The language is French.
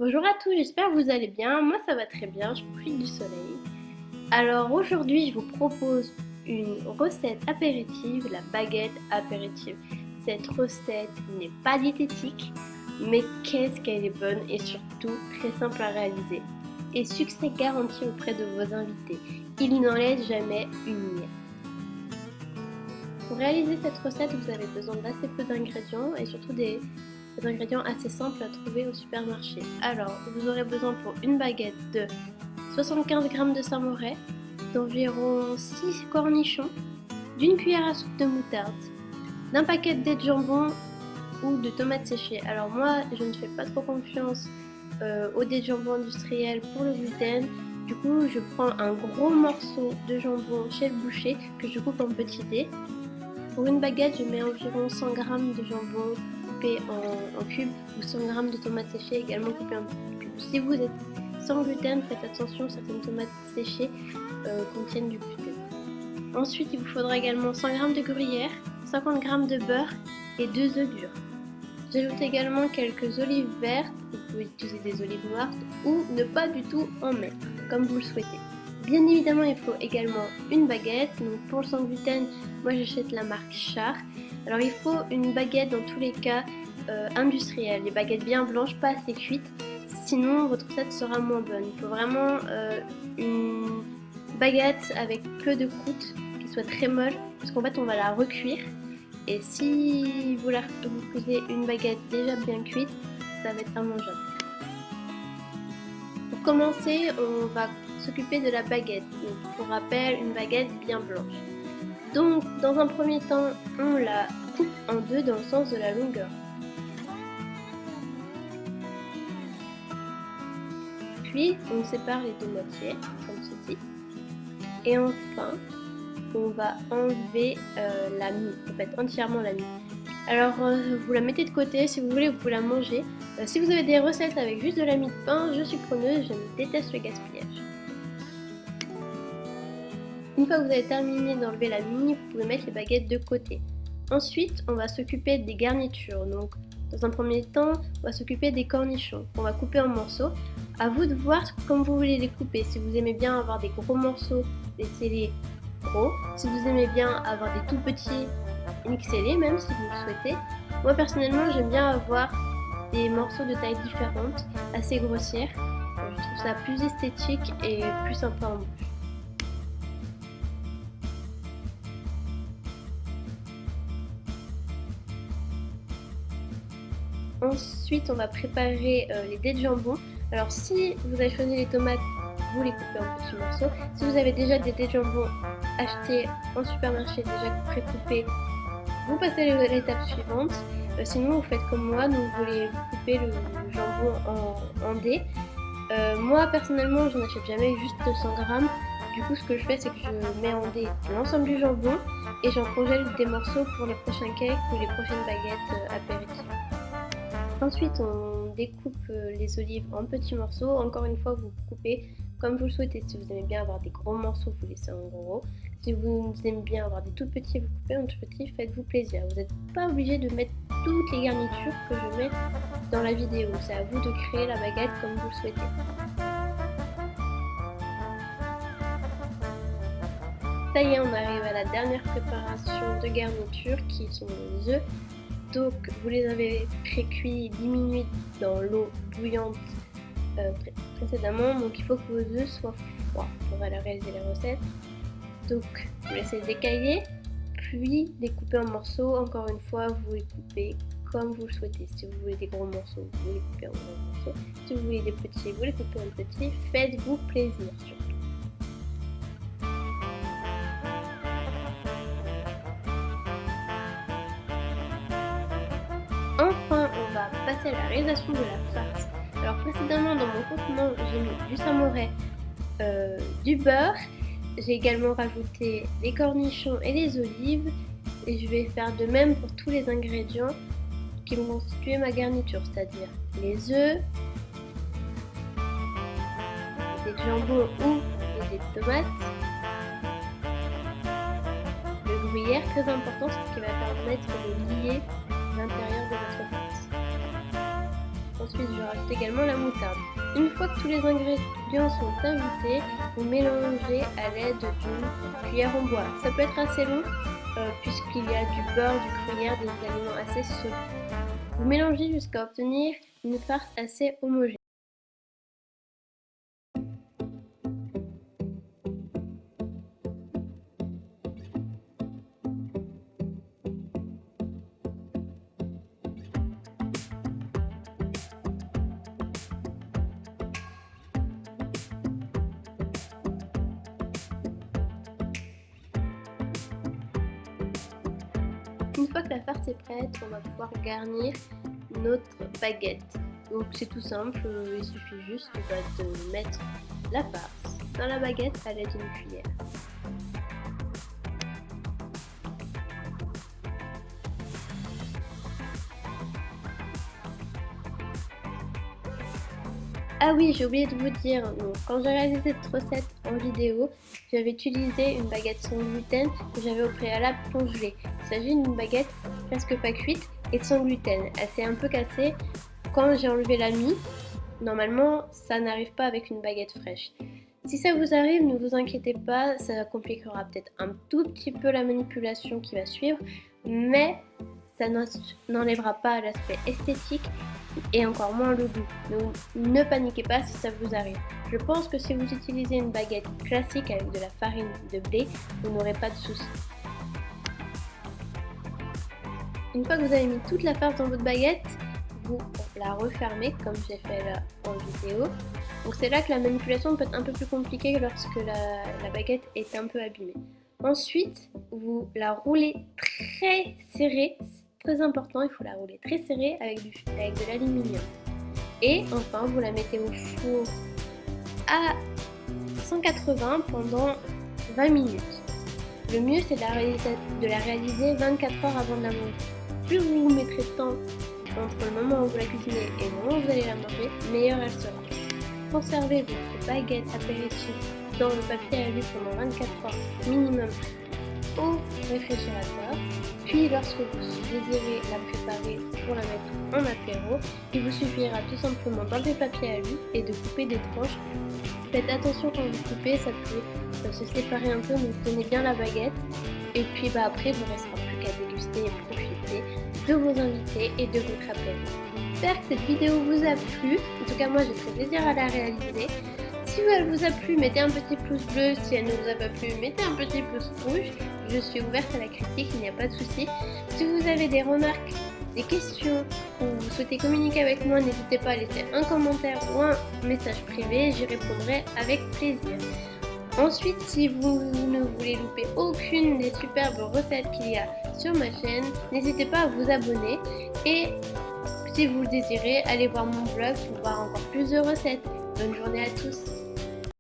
Bonjour à tous, j'espère que vous allez bien. Moi ça va très bien, je profite du soleil. Alors aujourd'hui je vous propose une recette apéritive, la baguette apéritive. Cette recette n'est pas diététique, mais qu'est-ce qu'elle est bonne et surtout très simple à réaliser. Et succès garanti auprès de vos invités. Il n'en laisse jamais une miette. Pour réaliser cette recette, vous avez besoin d'assez peu d'ingrédients et surtout des ingrédients assez simples à trouver au supermarché. Alors, vous aurez besoin pour une baguette de 75 g de samouraï, d'environ 6 cornichons, d'une cuillère à soupe de moutarde, d'un paquet de dés de jambon ou de tomates séchées. Alors moi, je ne fais pas trop confiance aux dés de jambon industriels pour le gluten. Du coup, je prends un gros morceau de jambon chez le boucher que je coupe en petits dés. Pour une baguette, je mets environ 100 g de jambon coupé en cubes ou 100 g de tomates séchées également coupées en cubes. Si vous êtes sans gluten, faites attention, certaines tomates séchées contiennent du gluten. Ensuite, il vous faudra également 100 g de gruyère, 50 g de beurre et 2 œufs durs. J'ajoute également quelques olives vertes, vous pouvez utiliser des olives noires ou ne pas du tout en mettre, comme vous le souhaitez. Bien évidemment, il faut également une baguette. Donc pour le sans gluten, moi j'achète la marque Char. Alors il faut une baguette dans tous les cas industrielle, les baguettes bien blanches, pas assez cuites, sinon votre recette sera moins bonne. Il faut vraiment une baguette avec peu de croûte, qui soit très molle, parce qu'en fait on va la recuire. Et si vous faisiez une baguette déjà bien cuite, ça va être immangeable. Pour commencer, on va s'occuper de la baguette. Donc, pour rappel, une baguette bien blanche. Donc, dans un premier temps, on la coupe en deux dans le sens de la longueur. Puis, on sépare les deux moitiés, comme ceci. Et enfin, on va enlever la mie, en fait entièrement la mie. Alors vous la mettez de côté, si vous voulez vous pouvez la manger. Si vous avez des recettes avec juste de la mie de pain, je suis preneuse, je déteste le gaspillage. Une fois que vous avez terminé d'enlever la mie, vous pouvez mettre les baguettes de côté. Ensuite, on va s'occuper des garnitures. Donc, dans un premier temps, on va s'occuper des cornichons qu'on va couper en morceaux. À vous de voir comme vous voulez les couper. Si vous aimez bien avoir des gros morceaux, laissez-les gros. Si vous aimez bien avoir des tout petits, mixez-les même si vous le souhaitez. Moi personnellement, j'aime bien avoir des morceaux de taille différentes, assez grossières. Je trouve ça plus esthétique et plus sympa en bouche. Ensuite, on va préparer les dés de jambon. Alors, si vous avez choisi les tomates, vous les coupez en petits morceaux. Si vous avez déjà des dés de jambon achetés en supermarché, déjà pré-coupés, vous passez à l'étape suivante. Sinon, vous faites comme moi, donc vous les coupez le jambon en dés. Moi, personnellement, je n'achète jamais juste 200 grammes. Du coup, ce que je fais, c'est que je mets en dés l'ensemble du jambon et j'en congèle des morceaux pour les prochains cakes ou les prochaines baguettes apéritives. Ensuite, on découpe les olives en petits morceaux. Encore une fois, vous coupez comme vous le souhaitez. Si vous aimez bien avoir des gros morceaux, vous laissez en gros. Si vous aimez bien avoir des tout petits, vous coupez en tout petits, faites-vous plaisir. Vous n'êtes pas obligé de mettre toutes les garnitures que je mets dans la vidéo. C'est à vous de créer la baguette comme vous le souhaitez. Ça y est, on arrive à la dernière préparation de garniture qui sont les œufs. Donc vous les avez pré-cuits 10 minutes dans l'eau bouillante précédemment, donc il faut que vos œufs soient froids pour réaliser la recette. Donc vous laissez décailler, puis les couper en morceaux. Encore une fois, vous les coupez comme vous le souhaitez. Si vous voulez des gros morceaux, vous les coupez en gros morceaux. Si vous voulez des petits, vous les coupez en petits. Faites-vous plaisir surtout. Enfin, on va passer à la réalisation de la farce. Alors précédemment dans mon contenant, j'ai mis du samouraï, du beurre. J'ai également rajouté les cornichons et les olives. Et je vais faire de même pour tous les ingrédients qui vont constituer ma garniture, c'est-à-dire les œufs, les dés de jambon ou les dés de tomates, le gruyère, très important, c'est ce qui va permettre de lier l'intérieur de votre farce. Ensuite, je rajoute également la moutarde. Une fois que tous les ingrédients sont ajoutés, vous mélangez à l'aide d'une cuillère en bois. Ça peut être assez long puisqu'il y a du beurre, du gruyère, des aliments assez solides. Vous mélangez jusqu'à obtenir une farce assez homogène. Une fois que la farce est prête, on va pouvoir garnir notre baguette. Donc c'est tout simple, il suffit juste de mettre la farce dans la baguette à l'aide d'une cuillère. Ah oui, j'ai oublié de vous dire, donc, quand j'ai réalisé cette recette en vidéo, j'avais utilisé une baguette sans gluten que j'avais au préalable congelée. Il s'agit d'une baguette presque pas cuite et sans gluten. Elle s'est un peu cassée quand j'ai enlevé la mie. Normalement, ça n'arrive pas avec une baguette fraîche. Si ça vous arrive, ne vous inquiétez pas, ça compliquera peut-être un tout petit peu la manipulation qui va suivre, mais ça n'enlèvera pas l'aspect esthétique et encore moins le goût. Donc ne paniquez pas si ça vous arrive. Je pense que si vous utilisez une baguette classique avec de la farine de blé, vous n'aurez pas de soucis. Une fois que vous avez mis toute la farce dans votre baguette, vous la refermez comme j'ai fait là en vidéo. Donc c'est là que la manipulation peut être un peu plus compliquée lorsque la baguette est un peu abîmée. Ensuite, vous la roulez très serrée. Très important, il faut la rouler très serrée avec de l'aluminium. Et enfin, vous la mettez au four à 180 pendant 20 minutes. Le mieux, c'est de la réaliser 24 heures avant de la manger. Plus vous vous mettrez de temps entre le moment où vous la cuisinez et le moment où vous allez la manger, meilleure elle sera. Conservez votre baguette apéritive dans le papier à alu pendant 24 heures minimum au réfrigérateur. Puis lorsque vous désirez la préparer pour la mettre en apéro, il vous suffira tout simplement d'enlever le papier à alu et de couper des tranches. Faites attention quand vous coupez, ça peut se séparer un peu, donc tenez bien la baguette. Et puis après, il ne vous restera plus qu'à déguster et profiter de vos invités et de votre apéro. J'espère que cette vidéo vous a plu. En tout cas, moi j'ai très plaisir à la réaliser. Si elle vous a plu, mettez un petit pouce bleu. Si elle ne vous a pas plu, mettez un petit pouce rouge. Je suis ouverte à la critique, il n'y a pas de souci. Si vous avez des remarques, des questions ou vous souhaitez communiquer avec moi, n'hésitez pas à laisser un commentaire ou un message privé. J'y répondrai avec plaisir. Ensuite, si vous ne voulez louper aucune des superbes recettes qu'il y a sur ma chaîne, n'hésitez pas à vous abonner. Et si vous le désirez, allez voir mon blog pour voir encore plus de recettes. Bonne journée à tous!